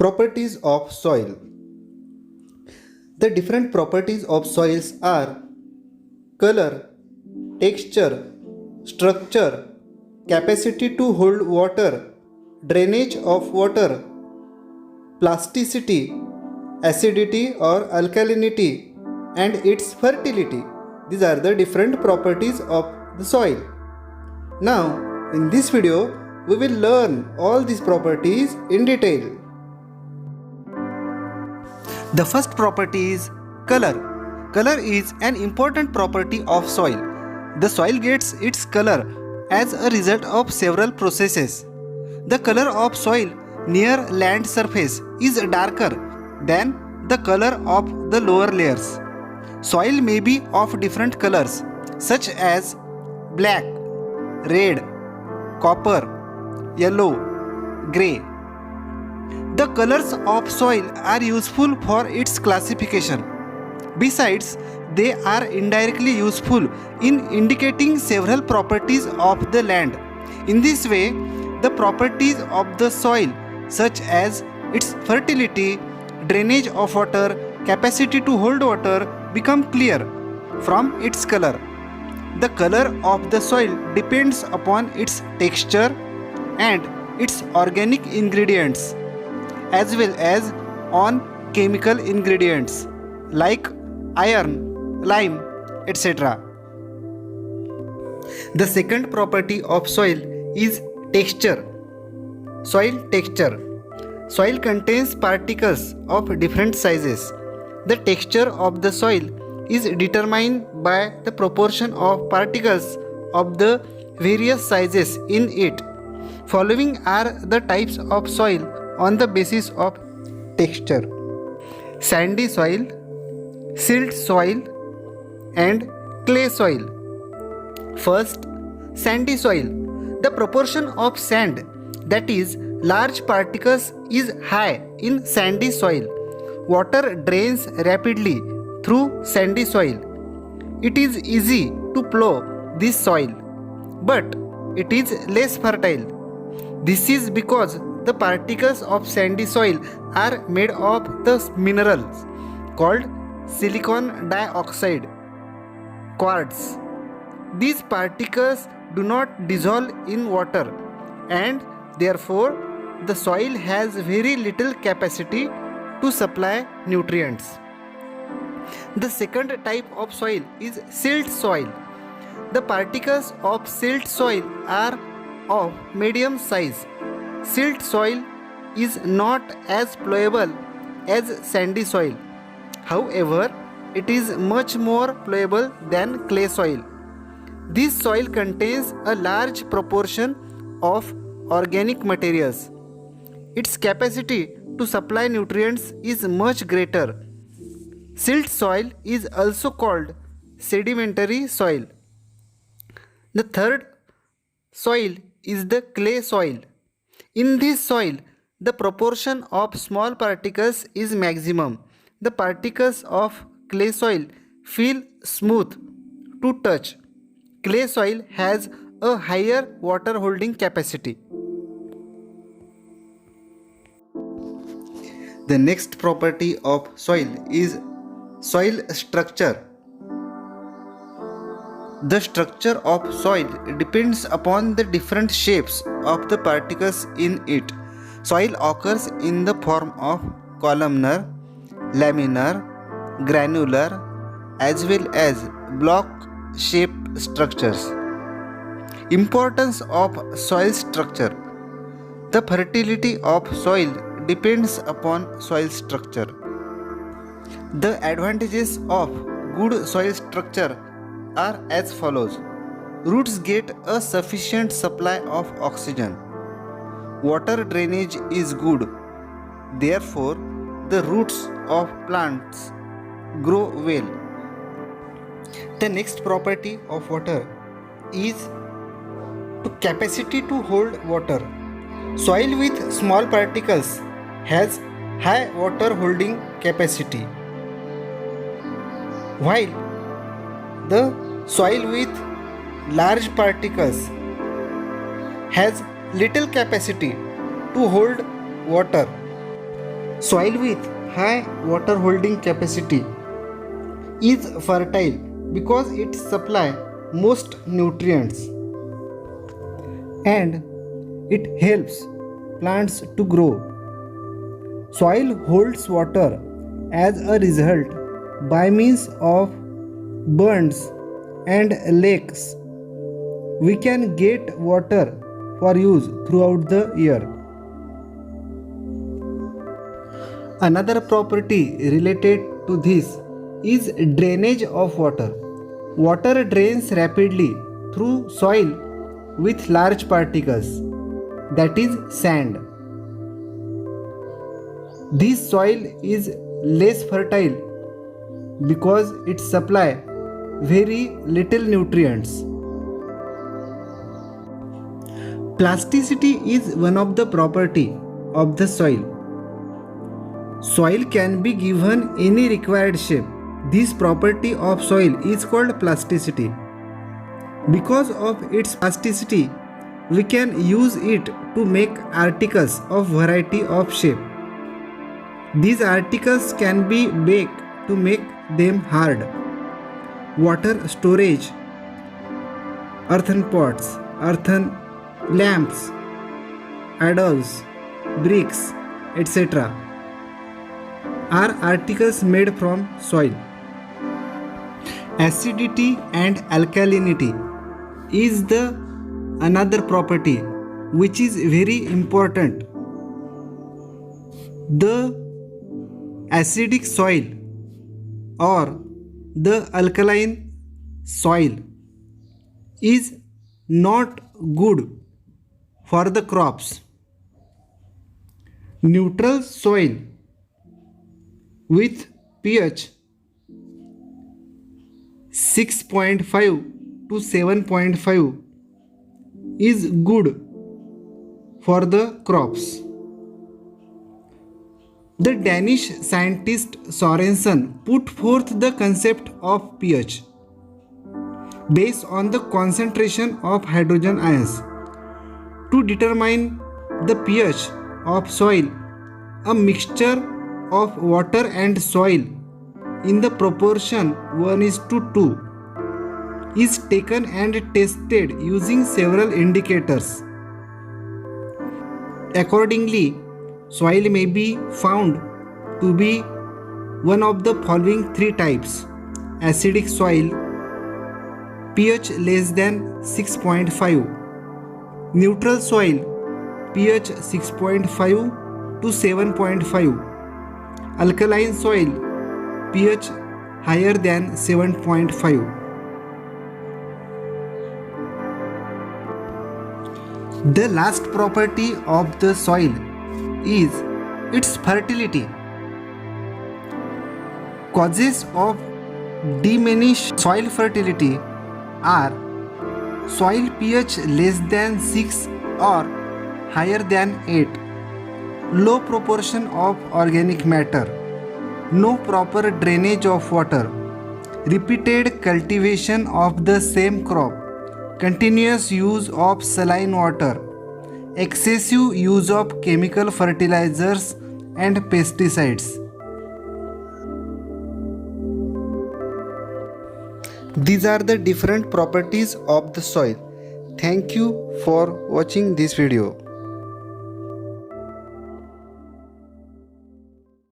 Properties of soil. The different properties of soils are color, texture, structure, capacity to hold water, drainage of water, plasticity, acidity or alkalinity, and its fertility. These are the different properties of the soil. Now, in this video, we will learn all these properties in detail. The first property is color. Color is an important property of soil. The soil gets its color as a result of several processes. The color of soil near land surface is darker than the color of the lower layers. Soil may be of different colors such as black, red, copper, yellow, grey. The colors of soil are useful for its classification. Besides, they are indirectly useful in indicating several properties of the land. In this way, the properties of the soil, such as its fertility, drainage of water, capacity to hold water, become clear from its color. The color of the soil depends upon its texture and its organic ingredients, as well as on chemical ingredients like iron, lime, etc. The second property of soil is texture. Soil texture. Soil contains particles of different sizes. The texture of the soil is determined by the proportion of particles of the various sizes in it. Following are the types of soil on the basis of texture: sandy soil, silt soil, and clay soil. First, sandy soil. The proportion of sand, that is, large particles, is high in sandy soil. Water drains rapidly through sandy soil. It is easy to plow this soil, but it is less fertile. This is because the particles of sandy soil are made of the minerals called silicon dioxide, quartz. These particles do not dissolve in water, and therefore the soil has very little capacity to supply nutrients. The second type of soil is silt soil. The particles of silt soil are of medium size. Silt soil is not as pliable as sandy soil. However, it is much more pliable than clay soil. This soil contains a large proportion of organic materials. Its capacity to supply nutrients is much greater. Silt soil is also called sedimentary soil. The third soil is the clay soil. In this soil, the proportion of small particles is maximum. The particles of clay soil feel smooth to touch. Clay soil has a higher water holding capacity. The next property of soil is soil structure. The structure of soil depends upon the different shapes of the particles in it. Soil occurs in the form of columnar, laminar, granular, as well as block-shaped structures. Importance of soil structure. The fertility of soil depends upon soil structure. The advantages of good soil structure are as follows. Roots get a sufficient supply of oxygen. Water drainage is good. Therefore, the roots of plants grow well. The next property of water is capacity to hold water. Soil with small particles has high water holding capacity, while the soil with large particles has little capacity to hold water. The next property of water is salinity. Water is soluble in water. Therefore, it is soluble in soil. Soil with high water holding capacity is fertile because it supplies most nutrients and it helps plants to grow. Soil holds water as a result by means of ponds and lakes. We can get water for use throughout the year. Another property related to this is drainage of water. Water drains rapidly through soil with large particles, that is sand. This soil is less fertile because it supplies very little nutrients. Plasticity is one of the property of the soil. Soil can be given any required shape. This property of soil is called plasticity. Because of its plasticity, we can use it to make articles of variety of shape. These articles can be baked to make them hard. Water storage, earthen pots, earthen lamps, idols, bricks, etc. are articles made from soil. Acidity and alkalinity is the another property which is very important. The acidic soil or the alkaline soil is not good for the crops. Neutral soil with pH 6.5 to 7.5 is good for the crops. The Danish scientist Sorensen put forth the concept of pH based on the concentration of hydrogen ions. To determine the pH of soil, a mixture of water and soil in the proportion 1:2 is taken and tested using several indicators. Accordingly, soil may be found to be one of the following three types: acidic soil, pH less than 6.5, neutral soil, pH 6.5 to 7.5, alkaline soil, pH higher than 7.5. The last property of the soil is its fertility. Causes of diminished soil fertility are soil pH less than 6 or higher than 8, low proportion of organic matter, no proper drainage of water, repeated cultivation of the same crop, continuous use of saline water, excessive use of chemical fertilizers and pesticides. These are the different properties of the soil. Thank you for watching this video.